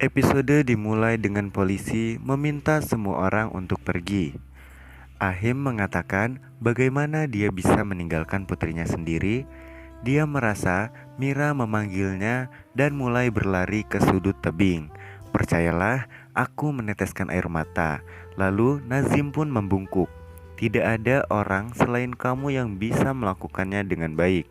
Episode dimulai dengan polisi meminta semua orang untuk pergi. Ahim mengatakan bagaimana dia bisa meninggalkan putrinya sendiri. Dia merasa Mira memanggilnya dan mulai berlari ke sudut tebing. Percayalah, aku meneteskan air mata. Lalu Nazim pun membungkuk. Tidak ada orang selain kamu yang bisa melakukannya dengan baik.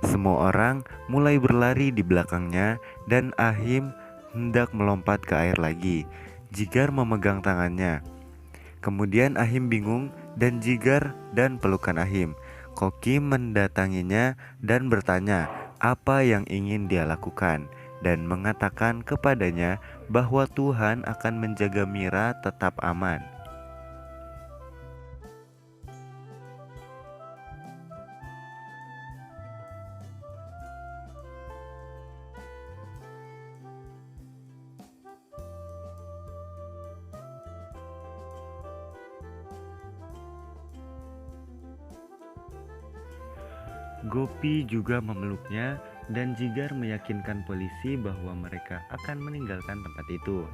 Semua orang mulai berlari di belakangnya dan Ahim hendak melompat ke air lagi. Jigar memegang tangannya. Kemudian Ahim bingung dan Jigar dan pelukan Ahim. Koki mendatanginya dan bertanya apa yang ingin dia lakukan dan mengatakan kepadanya bahwa Tuhan akan menjaga Mira tetap aman. Gopi juga memeluknya dan Jigar meyakinkan polisi bahwa mereka akan meninggalkan tempat itu.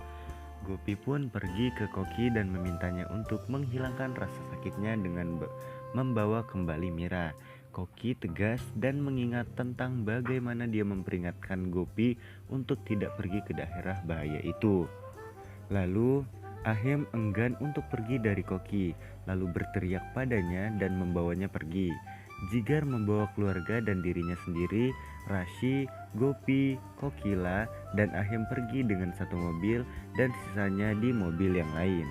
Gopi pun pergi ke Koki dan memintanya untuk menghilangkan rasa sakitnya dengan membawa kembali Mira. Koki tegas dan mengingat tentang bagaimana dia memperingatkan Gopi untuk tidak pergi ke daerah bahaya itu. Lalu Ahim enggan untuk pergi dari Koki, lalu berteriak padanya dan membawanya pergi. Jigar membawa keluarga dan dirinya sendiri, Rashi, Gopi, Kokila, dan Ahim pergi dengan satu mobil dan sisanya di mobil yang lain.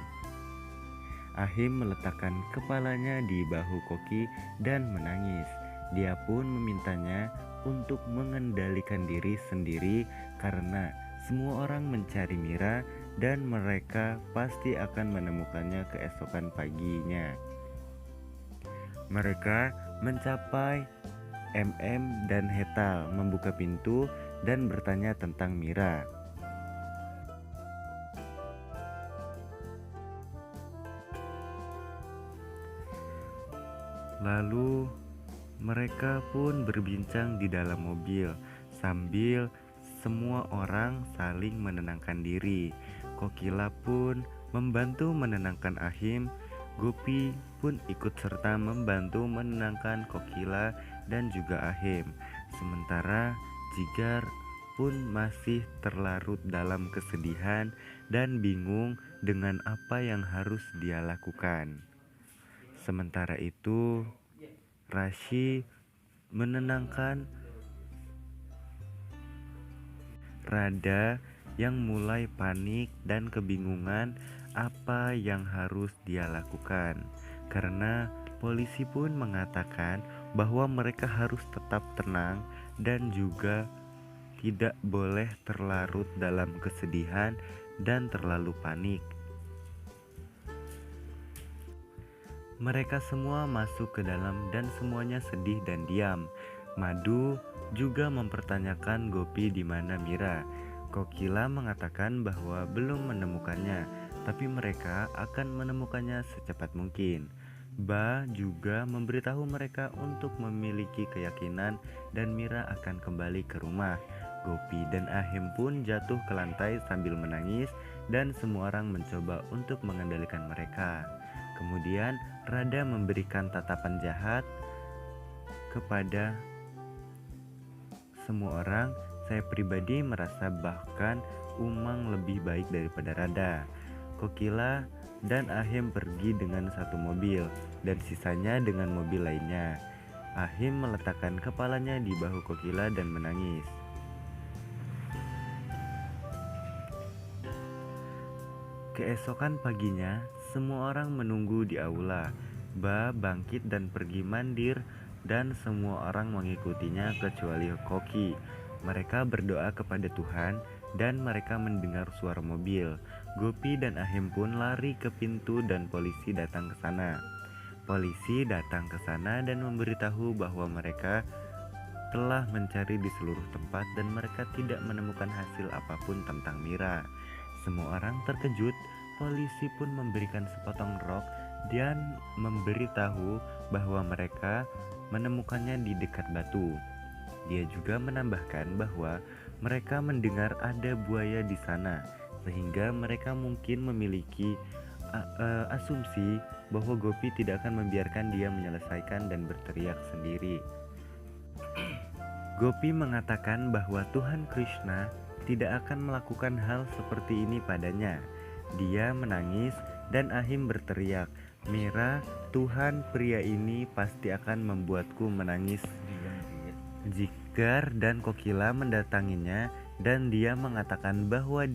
Ahim meletakkan kepalanya di bahu Koki dan menangis. Dia pun memintanya untuk mengendalikan diri sendiri karena semua orang mencari Mira dan mereka pasti akan menemukannya keesokan paginya. Mereka mencapai MM dan Hetal membuka pintu dan bertanya tentang Mira. Lalu mereka pun berbincang di dalam mobil sambil semua orang saling menenangkan diri. Kokila pun membantu menenangkan Ahim. Gopi pun ikut serta membantu menenangkan Kokila dan juga Ahim. Sementara Jigar pun masih terlarut dalam kesedihan dan bingung dengan apa yang harus dia lakukan. Sementara itu, Rashi menenangkan Rada yang mulai panik dan kebingungan apa yang harus dia lakukan. Karena polisi pun mengatakan bahwa mereka harus tetap tenang dan juga tidak boleh terlarut dalam kesedihan dan terlalu panik. Mereka semua masuk ke dalam dan semuanya sedih dan diam. Madu juga mempertanyakan Gopi di mana Mira. Kokila mengatakan bahwa belum menemukannya, tapi mereka akan menemukannya secepat mungkin. Ba juga memberitahu mereka untuk memiliki keyakinan dan Mira akan kembali ke rumah. Gopi dan Ahim pun jatuh ke lantai sambil menangis dan semua orang mencoba untuk mengendalikan mereka. Kemudian Rada memberikan tatapan jahat kepada semua orang. Saya pribadi merasa bahkan Umang lebih baik daripada Rada. Kokila dan Ahim pergi dengan satu mobil dan sisanya dengan mobil lainnya. Ahim meletakkan kepalanya di bahu Kokila dan menangis. Keesokan paginya, semua orang menunggu di aula. Ba bangkit dan pergi mandir dan semua orang mengikutinya kecuali Koki. Mereka berdoa kepada Tuhan dan mereka mendengar suara mobil. Gopi dan Ahim pun lari ke pintu dan polisi datang ke sana. Polisi datang ke sana dan memberitahu bahwa mereka telah mencari di seluruh tempat dan mereka tidak menemukan hasil apapun tentang Mira. Semua orang terkejut. Polisi pun memberikan sepotong rok dan memberitahu bahwa mereka menemukannya di dekat batu. Dia juga menambahkan bahwa mereka mendengar ada buaya di sana. sehingga mereka mungkin memiliki asumsi bahwa Gopi tidak akan membiarkan dia menyelesaikan dan berteriak sendiri. Gopi mengatakan bahwa Tuhan Krishna tidak akan melakukan hal seperti ini padanya. Dia menangis dan Ahim berteriak, "Mira, Tuhan, pria ini pasti akan membuatku menangis." Jigar dan Kokila mendatanginya dan dia mengatakan bahwa dia